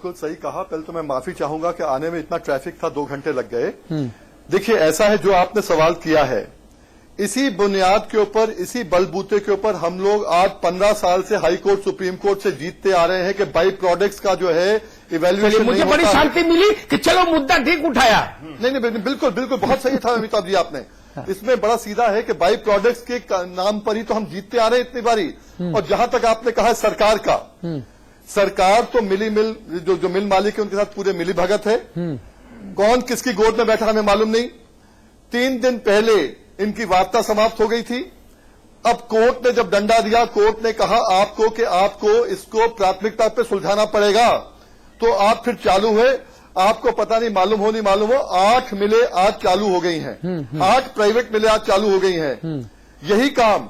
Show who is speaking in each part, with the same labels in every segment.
Speaker 1: बिल्कुल सही कहा। पहले तो मैं माफी चाहूंगा कि आने में इतना ट्रैफिक था, 2 घंटे लग गए। देखिए, ऐसा है, जो आपने सवाल किया है, इसी बुनियाद के ऊपर, इसी बलबूते के ऊपर हम लोग आज 15 साल से हाई कोर्ट, सुप्रीम कोर्ट से जीतते आ रहे हैं कि बाई प्रोडक्ट्स का जो है इवेल्युएशन।
Speaker 2: मुझे बड़ी शांति मिली कि चलो मुद्दा ठीक उठाया।
Speaker 1: नहीं, बिल्कुल बिल्कुल बहुत सही था अमिताभ जी आपने। इसमें बड़ा सीधा है कि बाई प्रोडक्ट्स के नाम पर ही तो हम जीतते आ रहे हैं इतनी बारी। और जहां तक आपने कहा सरकार का, सरकार तो जो मिल मालिक है उनके साथ पूरे मिली भगत है। कौन किसकी गोद में बैठा हमें मालूम नहीं। 3 दिन पहले इनकी वार्ता समाप्त हो गई थी। अब कोर्ट ने जब डंडा दिया, कोर्ट ने कहा आपको कि आपको इसको प्राथमिकता पे सुलझाना पड़ेगा, तो आप फिर चालू हुए। आपको पता नहीं मालूम हो नहीं मालूम हो, 8 मिलें आज चालू हो गई हैं। 8 प्राइवेट मिलें आज चालू हो गई हैं। यही काम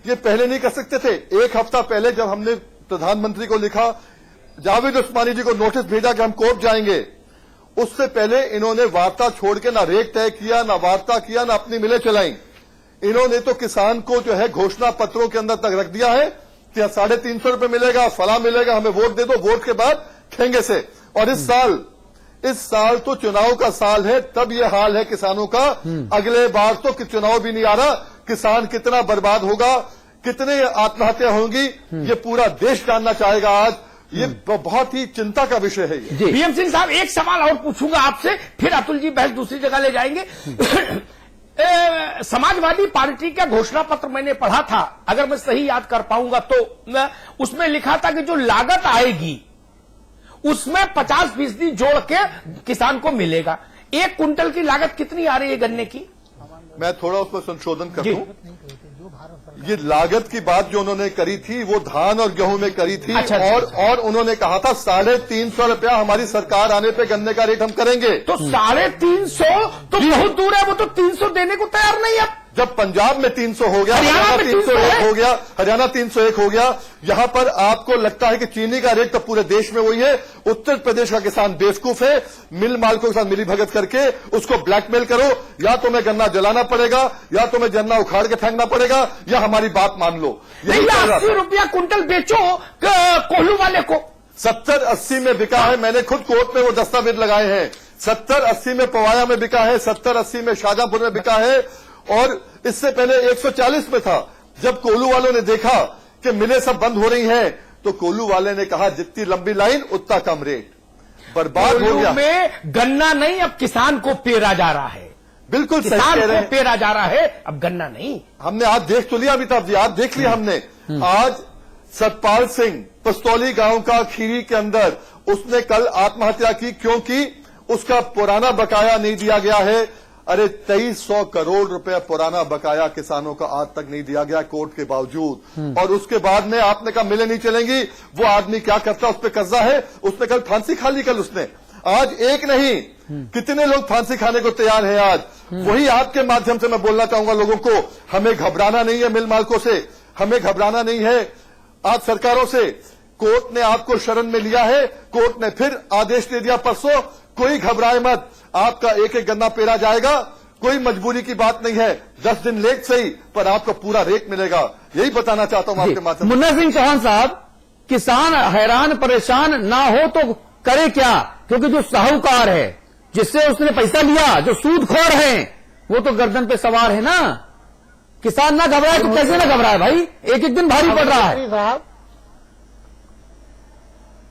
Speaker 1: ये पहले नहीं कर सकते थे। 1 हफ्ता पहले जब हमने प्रधानमंत्री को लिखा, जावेद उस्मानी जी को नोटिस भेजा कि हम कोर्ट जाएंगे, उससे पहले इन्होंने वार्ता छोड़ के ना रेट तय किया, ना वार्ता किया, ना अपनी मिलें चलाई। इन्होंने तो किसान को जो है घोषणा पत्रों के अंदर तक रख दिया है कि 350 रुपए मिलेगा, फला मिलेगा, हमें वोट दे दो, वोट के बाद ठेंगे से। और इस साल तो चुनाव का साल है, तब ये हाल है किसानों का। अगले बार तो चुनाव भी नहीं आ रहा, किसान कितना बर्बाद होगा, कितने आत्महत्या होंगी, ये पूरा देश जानना चाहेगा। आज ये बहुत ही चिंता का विषय है। ये
Speaker 2: भीम सिंह साहब, एक सवाल और पूछूंगा आपसे, फिर अतुल जी बहस दूसरी जगह ले जाएंगे। समाजवादी पार्टी का घोषणा पत्र मैंने पढ़ा था, अगर मैं सही याद कर पाऊंगा तो उसमें लिखा था कि जो लागत आएगी उसमें 50% जोड़ के किसान को मिलेगा। 1 कुंटल की लागत कितनी आ रही है गन्ने की?
Speaker 1: मैं थोड़ा उसमें संशोधन कर दूं। ये लागत की बात जो उन्होंने करी थी वो धान और गेहूं में करी थी।
Speaker 2: अच्छा,
Speaker 1: और उन्होंने कहा था 350 रुपया हमारी सरकार आने पे गन्ने का रेट हम करेंगे।
Speaker 2: तो 350 तो बहुत दूर है, वो तो 300 देने को तैयार नहीं है।
Speaker 1: जब पंजाब में 300 हो गया,
Speaker 2: हरियाणा
Speaker 1: 301 हो गया, हरियाणा 301 हो गया। यहां पर आपको लगता है कि चीनी का रेट तो पूरे देश में वही है। उत्तर प्रदेश का किसान बेवकूफ है, मिल मालिकों के साथ मिली भगत करके उसको ब्लैकमेल करो, या तुम्हें गन्ना जलाना पड़ेगा, या तुम्हें गन्ना उखाड़ के फेंकना पड़ेगा, या हमारी बात मान लो।
Speaker 2: 80 रुपया कुंटल बेचो कोल्हू वाले को।
Speaker 1: 70-80 में बिका है। मैंने खुद कोर्ट में वो दस्तावेज लगाए हैं। 70-80 में पवाया में बिका है, 70-80 में शाहजहांपुर में बिका है, और इससे पहले 140 में था। जब कोल्हू वालों ने देखा कि मिलें सब बंद हो रही हैं, तो कोल्हू वाले ने कहा जितनी लंबी लाइन उतना कम रेट। बर्बाद हो गया।
Speaker 2: में गन्ना नहीं, अब किसान को पेरा जा रहा है।
Speaker 1: बिल्कुल सही
Speaker 2: किसान
Speaker 1: कह रहे
Speaker 2: को
Speaker 1: हैं।
Speaker 2: पेरा जा रहा है, अब गन्ना नहीं।
Speaker 1: हमने आज देख तो लिया अमिताभ जी, आज देख लिया हमने। आज सतपाल सिंह पस्तौली गांव का खीरी के अंदर, उसने कल आत्महत्या की क्योंकि उसका पुराना बकाया नहीं दिया गया है। अरे 2300 करोड़ रुपया पुराना बकाया किसानों का आज तक नहीं दिया गया कोर्ट के बावजूद। और उसके बाद में आपने कहा मिलें नहीं चलेंगी। वो आदमी क्या करता, उस पर कर्जा है, उसने कल फांसी खा ली। कल उसने, आज एक नहीं कितने लोग फांसी खाने को तैयार हैं आज। वही आपके माध्यम से मैं बोलना चाहूंगा लोगों को, हमें घबराना नहीं है, मिल मालिकों से हमें घबराना नहीं है, आज सरकारों से। कोर्ट ने आपको शरण में लिया है, कोर्ट ने फिर आदेश दे दिया परसों, कोई घबराए मत, आपका एक एक गन्ना पेरा जाएगा, कोई मजबूरी की बात नहीं है। 10 दिन लेट सही, पर आपको पूरा रेट मिलेगा। यही बताना चाहता हूं आपके माध्यम से।
Speaker 3: मुन्ना सिंह चौहान साहब, किसान हैरान परेशान ना हो तो करे क्या? क्योंकि जो साहूकार है, जिससे उसने पैसा लिया, जो सूदखोर है, वो तो गर्दन पे सवार है ना। किसान ना घबराए तो कैसे ना घबराए भाई, एक एक दिन भारी पड़ रहा है।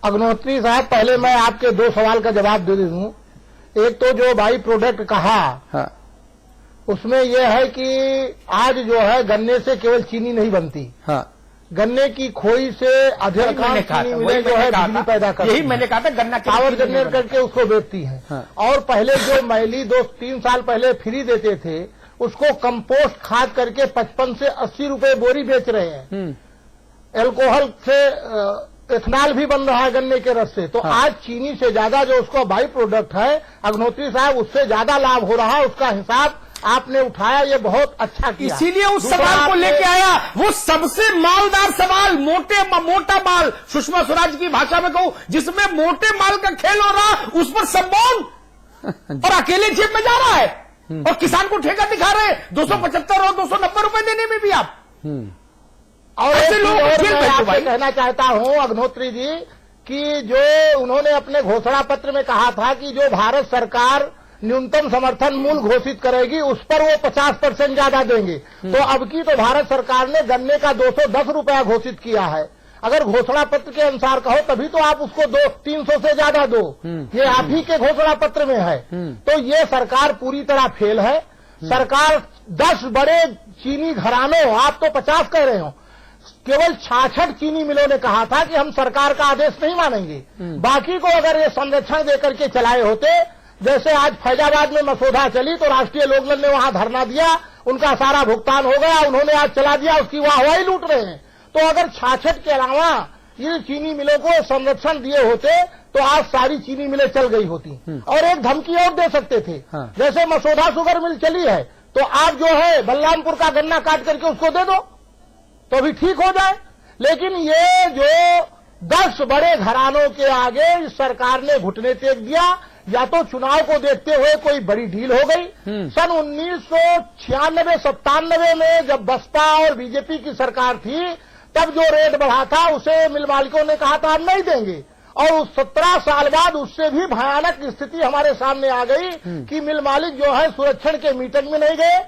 Speaker 4: अग्निहोत्री साहब, पहले मैं आपके 2 सवाल का जवाब दे दूं। एक तो जो बाई प्रोडक्ट कहा,
Speaker 3: हाँ।
Speaker 4: उसमें यह है कि आज जो है गन्ने से केवल चीनी नहीं बनती।
Speaker 3: हाँ।
Speaker 4: गन्ने की खोई से अधिकांश चीनी मिलें जो है बिजली पैदा करती
Speaker 2: यही मैंने कहा था, गन्ना
Speaker 4: पावर जनरेट करके उसको बेचती हैं।
Speaker 3: हाँ।
Speaker 4: और पहले जो मैली 2-3 साल पहले फ्री देते थे, उसको कंपोस्ट खाद करके 55 से 80 रुपए बोरी बेच रहे हैं। एल्कोहल से इथेनॉल भी बन रहा है गन्ने के रस से। तो
Speaker 3: हाँ।
Speaker 4: आज चीनी से ज्यादा जो उसका बाई प्रोडक्ट है, अग्निहोत्री साहब, उससे ज्यादा लाभ हो रहा है। उसका हिसाब आपने उठाया, ये बहुत अच्छा किया।
Speaker 2: इसीलिए उस सवाल को लेके आया, वो सबसे मालदार सवाल, मोटा माल, सुषमा स्वराज की भाषा में कहूं, जिसमें मोटे माल का खेल हो रहा, उस पर सब मौन और अकेले जेब में जा रहा है, और किसान को ठेका दिखा रहे 275 और 290 रुपए देने में भी आप।
Speaker 4: और ऐसे लोग मैं आपसे कहना चाहता हूं अग्निहोत्री जी कि जो उन्होंने अपने घोषणा पत्र में कहा था कि जो भारत सरकार न्यूनतम समर्थन मूल्य घोषित करेगी उस पर वो 50% ज्यादा देंगे। तो अब की तो भारत सरकार ने गन्ने का 210 रुपया घोषित किया है। अगर घोषणा पत्र के अनुसार कहो तभी तो आप उसको 300 से ज्यादा दो, ये आप ही के घोषणा पत्र में है। तो ये सरकार पूरी तरह फेल है। सरकार 10 बड़े चीनी घरानों, आप तो 50 कह रहे हो, केवल 66 चीनी मिलों ने कहा था कि हम सरकार का आदेश नहीं मानेंगे। बाकी को अगर ये संरक्षण देकर के चलाए होते, जैसे आज फैजाबाद में मसौदा चली तो राष्ट्रीय लोकदल ने वहां धरना दिया, उनका सारा भुगतान हो गया, उन्होंने आज चला दिया, उसकी वाहवाही लूट रहे हैं। तो अगर 66 के अलावा ये चीनी मिलों को संरक्षण दिए होते तो आज सारी चीनी मिलें चल गई होती। और एक धमकी और दे सकते थे, जैसे मसौदा शुगर मिल चली है तो आप जो है बलरामपुर का गन्ना काट करके उसको दे दो तो भी ठीक हो जाए। लेकिन ये जो 10 बड़े घरानों के आगे इस सरकार ने घुटने टेक दिया। या तो चुनाव को देखते हुए कोई बड़ी डील हो गई। सन 1996-97 में जब बसपा और बीजेपी की सरकार थी तब जो रेट बढ़ा था उसे मिल मालिकों ने कहा था हम नहीं देंगे, और उस 17 साल बाद उससे भी भयानक स्थिति हमारे सामने आ गई कि मिल मालिक जो है सुरक्षण के मीटिंग में नहीं गए,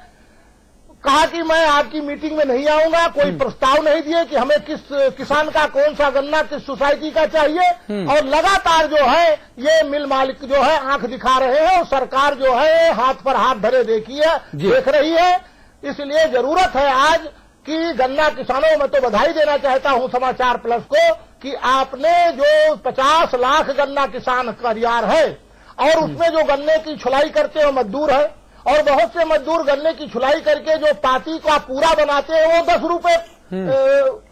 Speaker 4: कहा कि मैं आपकी मीटिंग में नहीं आऊंगा, कोई प्रस्ताव नहीं दिए कि हमें किस किसान का कौन सा गन्ना किस सोसाइटी का चाहिए। और लगातार जो है ये मिल मालिक जो है आंख दिखा रहे हैं और सरकार जो है हाथ पर हाथ धरे देख रही है। इसलिए जरूरत है आज कि गन्ना किसानों, मैं तो बधाई देना चाहता हूं समाचार प्लस को कि आपने जो 50 लाख गन्ना किसान तैयार है और उसमें जो गन्ने की छुलाई करते हैं मजदूर है, और बहुत से मजदूर गन्ने की छुलाई करके जो पाती का पूरा बनाते हैं वो 10 रुपए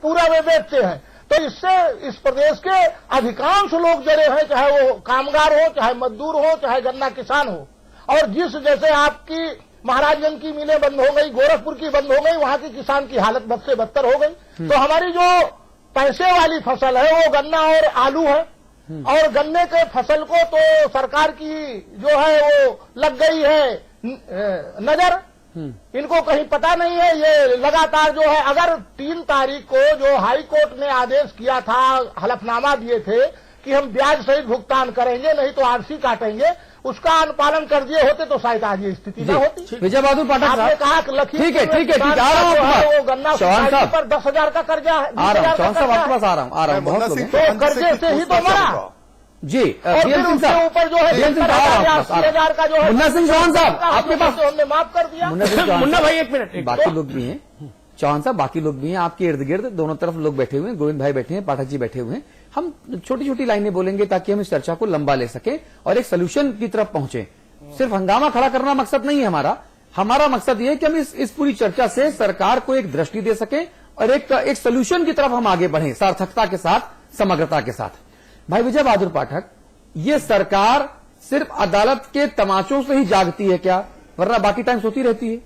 Speaker 4: पूरा में बेचते हैं। तो इससे इस प्रदेश के अधिकांश लोग जड़े हैं, चाहे वो कामगार हो, चाहे मजदूर हो, चाहे गन्ना किसान हो। और जिस जैसे आपकी महाराजगंज की मिलें बंद हो गई, गोरखपुर की बंद हो गई, वहां की किसान की हालत बद से बदतर हो गई। तो हमारी जो पैसे वाली फसल है वो गन्ना और आलू है, और गन्ने के फसल को तो सरकार की जो है वो लग गई है नजर, इनको कहीं पता नहीं है। ये लगातार जो है, अगर 3 तारीख को जो हाई कोर्ट ने आदेश किया था, हलफनामा दिए थे कि हम ब्याज सहित भुगतान करेंगे नहीं तो आरसी काटेंगे, उसका अनुपालन कर दिए होते तो शायद आज ये स्थिति न होती।
Speaker 3: विजय बहादुर पाठक
Speaker 4: आपने कहा कि लखीमपुर
Speaker 3: ठीक है
Speaker 4: वो गन्ना सोसाइटी पर 10,000 का कर्जा है, 20,000 का कर्जा है।
Speaker 3: आ रहा हूँ बहुत लोग
Speaker 4: तो कर्जे से ही तो मरा
Speaker 3: जी।
Speaker 4: और फिर उसके ऊपर जो है 80,000 का जो है
Speaker 3: मुन्ना सिंह चौहान साहब आपके पास,
Speaker 4: हमने माफ कर दिया।
Speaker 2: मुन्ना भाई एक मिनट,
Speaker 3: बाकी लोग भी हैं, चौहान साहब बाकी लोग भी हैं आपके इर्द गिर्द, दोनों तरफ लोग बैठे हुए हैं, गोविंद भाई बैठे हैं, पाठक जी बैठे हुए हैं। हम छोटी छोटी लाइनें बोलेंगे ताकि हम इस चर्चा को लंबा ले सके और एक सोल्यूशन की तरफ पहुंचे। सिर्फ हंगामा खड़ा करना मकसद नहीं है हमारा मकसद यह है कि हम इस पूरी चर्चा से सरकार को एक दृष्टि दे सके और एक सोल्यूशन की तरफ हम आगे बढ़े सार्थकता के साथ, समग्रता के साथ। भाई विजय बहादुर पाठक, ये सरकार सिर्फ अदालत के तमाचों से ही जागती है क्या, वरना बाकी टाइम सोती रहती है?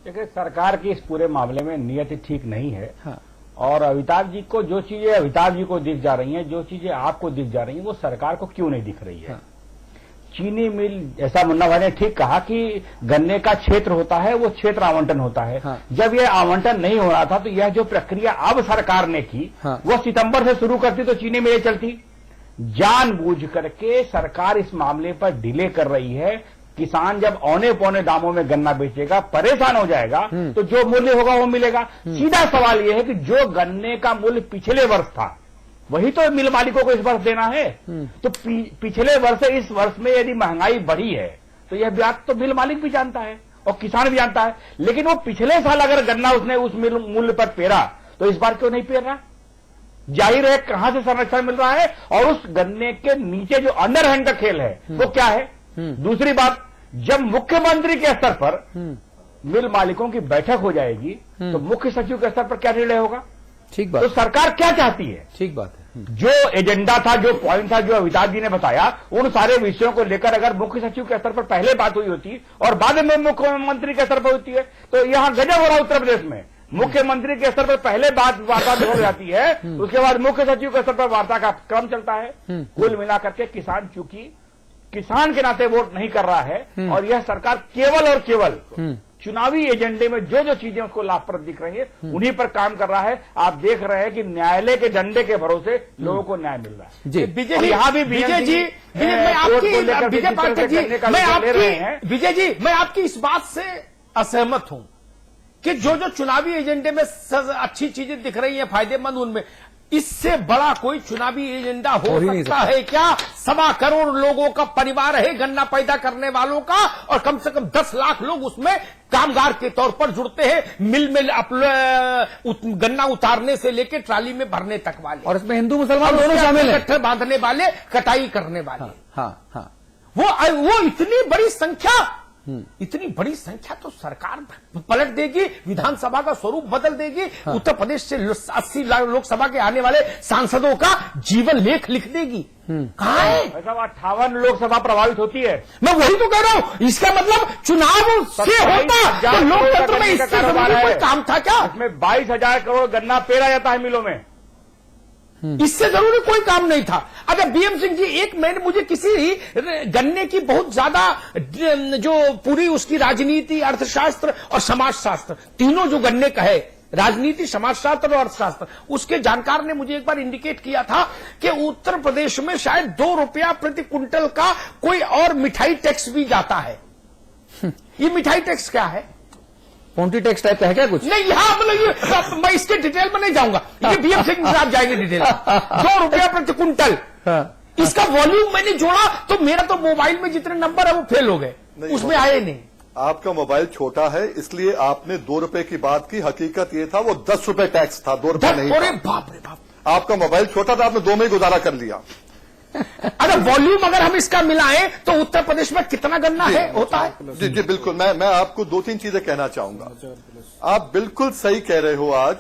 Speaker 5: देखिए, सरकार की इस पूरे मामले में नियति ठीक नहीं है।
Speaker 3: हाँ।
Speaker 5: और अमिताभ जी को जो चीजें अमिताभ जी को दिख जा रही हैं, जो चीजें आपको दिख जा रही हैं, वो सरकार को क्यों नहीं दिख रही है? हाँ। चीनी मिल, ऐसा मुन्ना भाई ने ठीक कहा कि गन्ने का क्षेत्र होता है, वो क्षेत्र आवंटन होता है। हाँ। जब यह आवंटन नहीं हो रहा था तो यह जो प्रक्रिया अब सरकार ने की, हाँ, वो सितंबर से शुरू करती तो चीनी मिलें चलती। जानबूझ करके सरकार इस मामले पर डिले कर रही है। किसान जब औने पौने दामों में गन्ना बेचेगा, परेशान हो जाएगा, तो जो मूल्य होगा वो मिलेगा। सीधा सवाल यह है कि जो गन्ने का मूल्य पिछले वर्ष था वही तो मिल मालिकों को इस वर्ष देना है। तो पिछले वर्ष से इस वर्ष में यदि महंगाई बढ़ी है तो यह बात तो मिल मालिक भी जानता है और किसान भी जानता है। लेकिन वो पिछले साल अगर गन्ना उसने उस मूल्य पर पेरा तो इस बार क्यों नहीं पेर रहा? जाहिर है कहां से संरक्षण मिल रहा है, और उस गन्ने के नीचे जो अंडरहैंड का खेल है वो क्या है? दूसरी बात, जब मुख्यमंत्री के स्तर पर मिल मालिकों की बैठक हो जाएगी तो मुख्य सचिव के स्तर पर क्या निर्णय होगा?
Speaker 3: ठीक बात।
Speaker 5: तो सरकार क्या चाहती है?
Speaker 3: ठीक बात है।
Speaker 5: जो एजेंडा था, जो पॉइंट था, जो अमिताभ जी ने बताया, उन सारे विषयों को लेकर अगर मुख्य सचिव के स्तर पर पहले बात हुई होती और बाद में मुख्यमंत्री के स्तर पर होती है तो यहां गजब हो रहा उत्तर प्रदेश में। मुख्यमंत्री के स्तर पर पहले बात वार्ता हो जाती है, उसके बाद मुख्य सचिव के स्तर पर वार्ता का क्रम चलता है। कुल मिलाकर के किसान चूंकि किसान के नाते वोट नहीं कर रहा है और यह सरकार केवल और केवल चुनावी एजेंडे में जो जो चीजें उसको लाभप्रद दिख रही है उन्हीं पर काम कर रहा है। आप देख रहे हैं कि न्यायालय के डंडे के भरोसे लोगों को न्याय मिल रहा है।
Speaker 3: जी
Speaker 2: विजय जी,
Speaker 5: यहाँ भी
Speaker 2: विजय जी, मैं आपकी विजय पाठक जी, विजय जी, मैं आपकी इस बात से असहमत हूं कि जो जो चुनावी एजेंडे में अच्छी चीजें दिख रही हैं, फायदेमंद, उनमें इससे बड़ा कोई चुनावी एजेंडा हो सकता है क्या? 1.25 करोड़ लोगों का परिवार है गन्ना पैदा करने वालों का, और कम से कम 10 लाख लोग उसमें कामगार के तौर पर जुड़ते हैं, मिल में गन्ना उतारने से लेकर ट्राली में भरने तक वाले,
Speaker 3: और इसमें हिंदू मुसलमान दोनों शामिल हैं,
Speaker 2: गट्ठर बांधने वाले, कटाई करने वाले।
Speaker 3: हाँ।
Speaker 2: वो इतनी बड़ी संख्या, इतनी बड़ी संख्या तो सरकार पलट देगी, विधानसभा का स्वरूप बदल देगी। उत्तर प्रदेश से 80 लाख लोकसभा के आने वाले सांसदों का जीवन लेख लिख देगी। कहाँ है?
Speaker 5: 58 लोकसभा प्रभावित होती है।
Speaker 2: मैं वही तो कह रहा हूं। इसका मतलब चुनाव से होता तो लोकतंत्र में इससे जरूरी कोई काम था क्या?
Speaker 5: इसमें 22,000 करोड़ गन्ना पेरा जाता है मिलों में,
Speaker 2: इससे जरूरी कोई काम नहीं था। अगर बीएम सिंह जी, मैंने मुझे किसी गन्ने की बहुत ज्यादा जो पूरी उसकी राजनीति, अर्थशास्त्र और समाजशास्त्र, तीनों जो गन्ने का है, राजनीति, समाजशास्त्र और अर्थशास्त्र, उसके जानकार ने मुझे एक बार इंडिकेट किया था कि उत्तर प्रदेश में शायद 2 रुपया प्रति कुंटल का कोई और मिठाई टैक्स भी जाता है। ये मिठाई टैक्स क्या है?
Speaker 3: पोंटी टैक्स टाइप का है क्या कुछ?
Speaker 2: नहीं, यहां मतलब मैं इसके डिटेल में नहीं जाऊंगा, ये बीएम सिंह साहब जाएंगे डिटेल। 2 रुपया प्रति कुंटल, इसका वॉल्यूम मैंने जोड़ा तो मेरा तो मोबाइल में जितने नंबर है वो फेल हो गए, उसमें आए नहीं।
Speaker 1: आपका मोबाइल छोटा है इसलिए आपने 2 रुपए की बात की, हकीकत ये था वो 10 रुपए टैक्स था, 2 रुपए नहीं।
Speaker 2: अरे बाप रे बाप,
Speaker 1: आपका मोबाइल छोटा था, आपने 2 में ही गुजारा कर लिया।
Speaker 2: अगर वॉल्यूम अगर हम इसका मिलाएं तो उत्तर प्रदेश में कितना गन्ना है होता है?
Speaker 1: जी बिल्कुल। मैं आपको 2-3 चीजें कहना चाहूंगा। आप बिल्कुल सही कह रहे हो। आज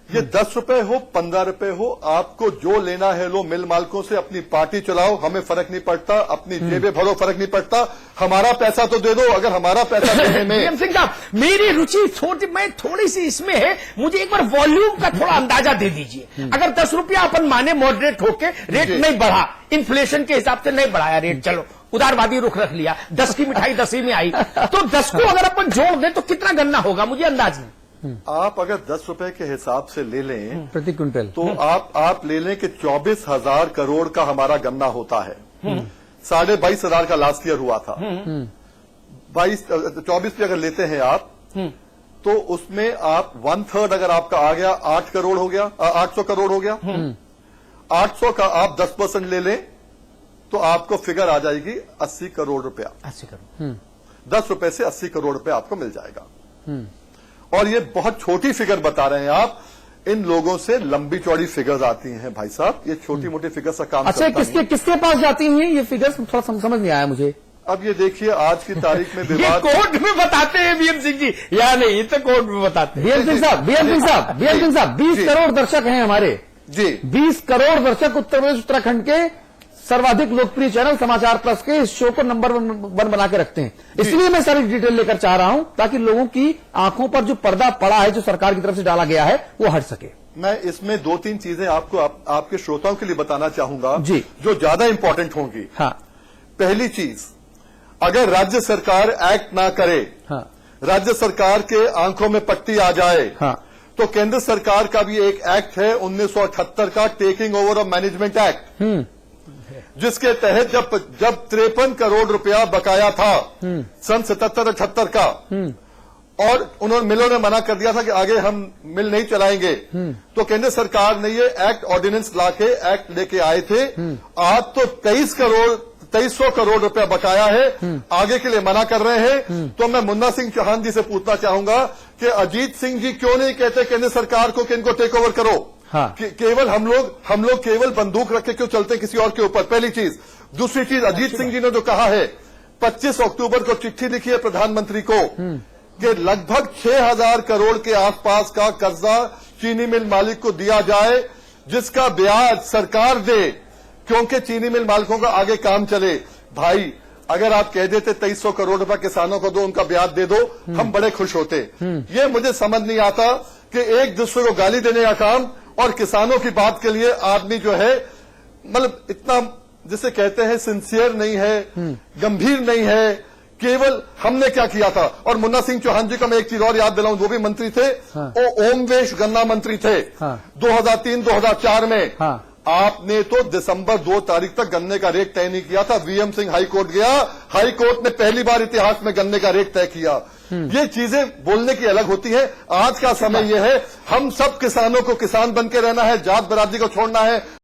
Speaker 1: ये 10 रुपए हो, 15 रुपए हो, आपको जो लेना है लो मिल मालिकों से, अपनी पार्टी चलाओ, हमें फर्क नहीं पड़ता, अपनी जेबें भरो, फर्क नहीं पड़ता, हमारा पैसा तो दे दो। अगर हमारा पैसा देने में
Speaker 2: बीएम सिंह साहब, मेरी रुचि मैं थोड़ी सी इसमें है, मुझे एक बार वॉल्यूम का थोड़ा अंदाजा दे दीजिए। अगर 10 रुपया अपन माने मॉडरेट होके, रेट नहीं बढ़ा, इन्फ्लेशन के हिसाब से नहीं बढ़ाया रेट, चलो उदारवादी रुख रख लिया, 10 की मिठाई 10 ही में आई, तो 10 को अगर अपन जोड़ दें तो कितना गन्ना होगा? मुझे अंदाज नहीं।
Speaker 1: आप अगर 10 रुपए के हिसाब से ले लें
Speaker 3: प्रति क्विंटल, तो
Speaker 1: आप ले लें कि 24,000 करोड़ का हमारा गन्ना होता है। 22,500 का लास्ट ईयर हुआ था। 24 पे अगर लेते हैं आप, तो उसमें आप 1/3 अगर आपका आ गया 8 करोड़ हो गया, 800 करोड़ हो गया। 800 का आप 10% ले लें तो आपको फिगर आ जाएगी 80 करोड़ रुपया।
Speaker 2: 80 करोड़
Speaker 1: 10 रुपए से 80 करोड़ रुपया आपको मिल जाएगा। और ये बहुत छोटी फिगर बता रहे हैं आप। इन लोगों से लंबी चौड़ी फिगर्स आती हैं भाई साहब, ये छोटी मोटी फिगर्स का काम
Speaker 3: अच्छा, किसके पास जाती हैं ये फिगर्स? थोड़ा समझ नहीं आया मुझे।
Speaker 1: अब ये देखिए आज की तारीख में
Speaker 2: ये
Speaker 1: विवाद
Speaker 2: कोर्ट में बताते हैं बीएम सिंह जी, या नहीं? ये तो कोर्ट में बताते हैं।
Speaker 3: बीएम सिंह साहब 20 करोड़ दर्शक हैं हमारे
Speaker 1: जी।
Speaker 3: 20 करोड़ दर्शक उत्तर प्रदेश उत्तराखंड के सर्वाधिक लोकप्रिय चैनल समाचार प्लस के इस शो को नंबर 1 बना के रखते हैं। इसलिए मैं सारी डिटेल लेकर चाह रहा हूं ताकि लोगों की आंखों पर जो पर्दा पड़ा है, जो सरकार की तरफ से डाला गया है, वो हट सके।
Speaker 1: मैं इसमें 2-3 चीजें आपको आपके श्रोताओं के लिए बताना चाहूंगा
Speaker 3: जी,
Speaker 1: जो ज्यादा इंपॉर्टेंट होंगी।
Speaker 3: हाँ।
Speaker 1: पहली चीज, अगर राज्य सरकार एक्ट ना करे,
Speaker 3: हाँ।
Speaker 1: राज्य सरकार के आंखों में पट्टी आ जाए,
Speaker 3: हाँ।
Speaker 1: तो केंद्र सरकार का भी एक एक्ट है 1978 का, taking over of management act, जिसके तहत जब 53 करोड़ रुपया बकाया था सन 77-78 का, और उन्होंने मिलों ने मना कर दिया था कि आगे हम मिल नहीं चलाएंगे, तो केंद्र सरकार ने ये एक्ट ऑर्डिनेंस लाके एक्ट लेके आए थे। आज तो 2300 करोड़ रुपया बकाया है, आगे के लिए मना कर रहे हैं। तो मैं मुन्ना सिंह चौहान जी से पूछना चाहूंगा कि अजीत सिंह जी क्यों नहीं कहते केंद्र सरकार को कि इनको टेक ओवर करो?
Speaker 3: हाँ।
Speaker 1: केवल हम लोग केवल बंदूक रख के क्यों चलते हैं किसी और के ऊपर? पहली चीज। दूसरी चीज, अजीत सिंह जी ने जो कहा है, 25 अक्टूबर को चिट्ठी लिखी है प्रधानमंत्री को कि लगभग 6,000 करोड़ के आसपास का कर्जा चीनी मिल मालिक को दिया जाए, जिसका ब्याज सरकार दे, क्योंकि चीनी मिल मालिकों का आगे काम चले। भाई, अगर आप कह देते 2300 करोड़ रुपया किसानों को दो, उनका ब्याज दे दो, हम बड़े खुश होते। ये मुझे समझ नहीं आता कि एक दूसरे को गाली देने का काम और किसानों की बात के लिए आदमी जो है, मतलब इतना जिसे कहते हैं सिंसियर नहीं है, गंभीर नहीं है केवल हमने क्या किया था। और मुन्ना सिंह चौहान जी का मैं एक चीज और याद दिलाऊं, वो भी मंत्री थे, वो ओमवेश गन्ना मंत्री थे 2003-2004 में। आपने तो दिसंबर 2 तारीख तक गन्ने का रेट तय नहीं किया था। वीएम सिंह हाई कोर्ट गया, हाई कोर्ट ने पहली बार इतिहास में गन्ने का रेट तय किया। ये चीजें बोलने की अलग होती है। आज का समय यह है, हम सब किसानों को किसान बन के रहना है, जात बरादरी को छोड़ना है।